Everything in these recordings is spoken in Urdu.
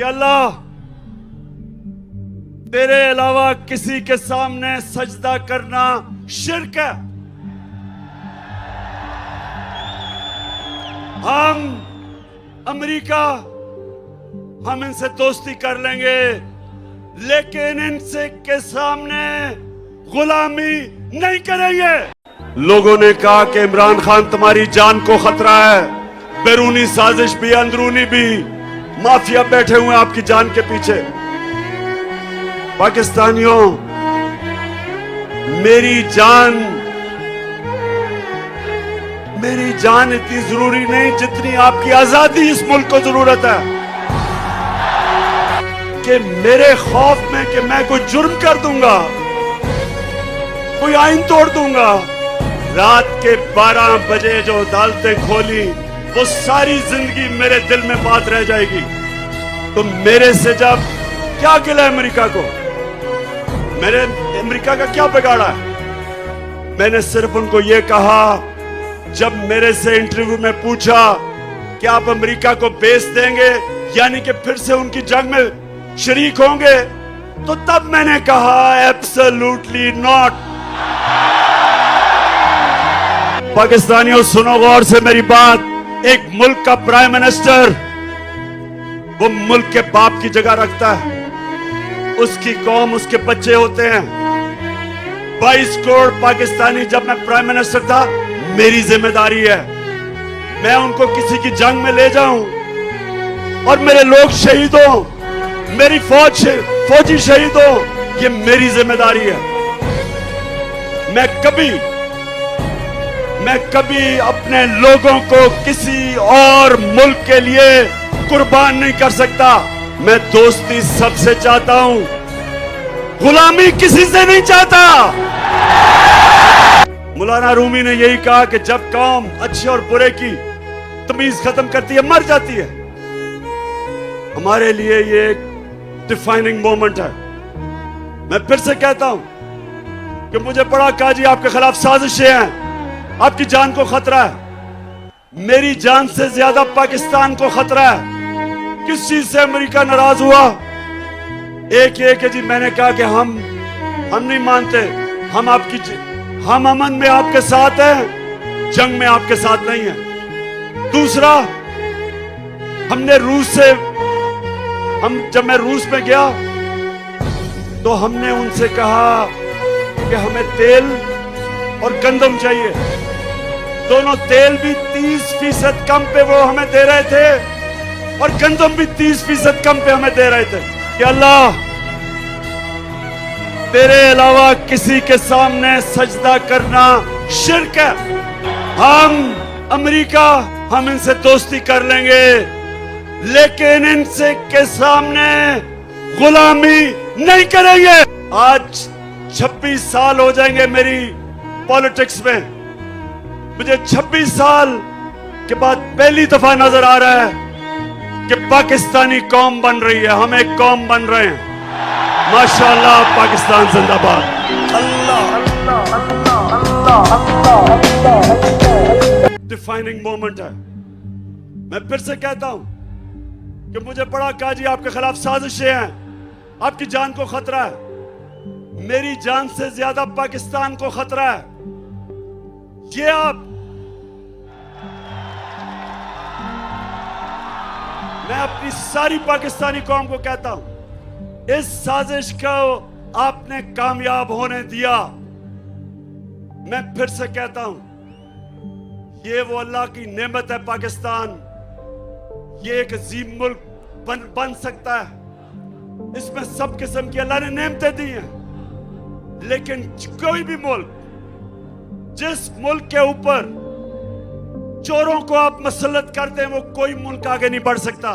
کہ اللہ تیرے علاوہ کسی کے سامنے سجدہ کرنا شرک ہے. ہم امریکہ ہم ان سے دوستی کر لیں گے لیکن ان سے کے سامنے غلامی نہیں کریں گے. لوگوں نے کہا کہ عمران خان تمہاری جان کو خطرہ ہے. بیرونی سازش بھی اندرونی بھی مافیا بیٹھے ہوئے آپ کی جان کے پیچھے. پاکستانیوں میری جان اتنی ضروری نہیں جتنی آپ کی آزادی اس ملک کو ضرورت ہے. کہ میرے خوف میں کہ میں کوئی جرم کر دوں گا کوئی آئین توڑ دوں گا. رات کے 12 بجے جو عدالتیں کھولی وہ ساری زندگی میرے دل میں بات رہ جائے گی. تو میرے سے جب کیا گلا امریکہ کو, میرے امریکہ کا کیا بگاڑا ہے؟ میں نے صرف ان کو یہ کہا جب میرے سے انٹرویو میں پوچھا کہ آپ امریکہ کو بیچ دیں گے یعنی کہ پھر سے ان کی جنگ میں شریک ہوں گے, تو تب میں نے کہا ایبسولوٹلی ناٹ. پاکستانیوں سنو غور سے میری بات. ایک ملک کا پرائم منسٹر وہ ملک کے باپ کی جگہ رکھتا ہے. اس کی قوم اس کے بچے ہوتے ہیں. 22 کروڑ پاکستانی جب میں پرائم منسٹر تھا میری ذمہ داری ہے میں ان کو کسی کی جنگ میں لے جاؤں اور میرے لوگ شہید ہوں, میری فوجی شہید ہوں, یہ میری ذمہ داری ہے. میں کبھی اپنے لوگوں کو کسی اور ملک کے لیے قربان نہیں کر سکتا. میں دوستی سب سے چاہتا ہوں, غلامی کسی سے نہیں چاہتا. مولانا رومی نے یہی کہا کہ جب قوم اچھے اور برے کی تمیز ختم کرتی ہے مر جاتی ہے. ہمارے لیے یہ ایک ڈیفائننگ مومنٹ ہے. میں پھر سے کہتا ہوں کہ مجھے پڑا کہا جی آپ کے خلاف سازشیں ہیں, آپ کی جان کو خطرہ ہے. میری جان سے زیادہ پاکستان کو خطرہ ہے. کس چیز سے امریکہ ناراض ہوا؟ ایک یہ کہ جی میں نے کہا کہ ہم نہیں مانتے, ہم امن میں آپ کے ساتھ ہیں, جنگ میں آپ کے ساتھ نہیں ہیں. دوسرا جب میں روس میں گیا تو ہم نے ان سے کہا کہ ہمیں تیل اور گندم چاہیے. دونوں تیل بھی 30% کم پہ وہ ہمیں دے رہے تھے اور گندم بھی 30% کم پہ ہمیں دے رہے تھے. کہ اللہ تیرے علاوہ کسی کے سامنے سجدہ کرنا شرک ہے. ہم امریکہ ہم ان سے دوستی کر لیں گے لیکن ان سے کے سامنے غلامی نہیں کریں گے. آج 26 سال ہو جائیں گے میری پالیٹکس میں. مجھے 26 سال کے بعد پہلی دفعہ نظر آ رہا ہے کہ پاکستانی قوم بن رہی ہے, ہم ایک قوم بن رہے ہیں. ماشاءاللہ پاکستان زندہ باد. ڈیفائننگ مومنٹ ہے. میں پھر سے کہتا ہوں کہ مجھے پڑا کہا جی آپ کے خلاف سازشیں ہیں, آپ کی جان کو خطرہ ہے. میری جان سے زیادہ پاکستان کو خطرہ ہے. یہ میں اپنی ساری پاکستانی قوم کو کہتا ہوں, اس سازش کو آپ نے کامیاب ہونے دیا. میں پھر سے کہتا ہوں یہ وہ اللہ کی نعمت ہے پاکستان. یہ ایک عظیم ملک بن سکتا ہے. اس میں سب قسم کی اللہ نے نعمتیں دی ہیں. لیکن کوئی بھی ملک, جس ملک کے اوپر چوروں کو آپ مسلط کر دیں وہ کوئی ملک آگے نہیں بڑھ سکتا.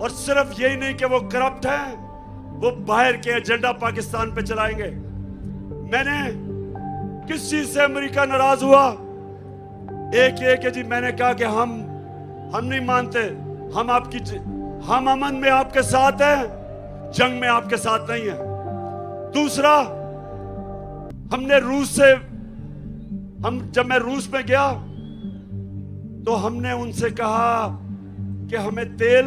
اور صرف یہی نہیں کہ وہ کرپٹ ہیں, وہ باہر کے ایجنڈا پاکستان پہ چلائیں گے. میں نے کس چیز سے امریکہ ناراض ہوا؟ ایک یہ کہ جی میں نے کہا کہ ہم نہیں مانتے, ہم امن میں آپ کے ساتھ ہیں, جنگ میں آپ کے ساتھ نہیں ہیں. دوسرا جب میں روس میں گیا تو ہم نے ان سے کہا کہ ہمیں تیل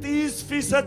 30%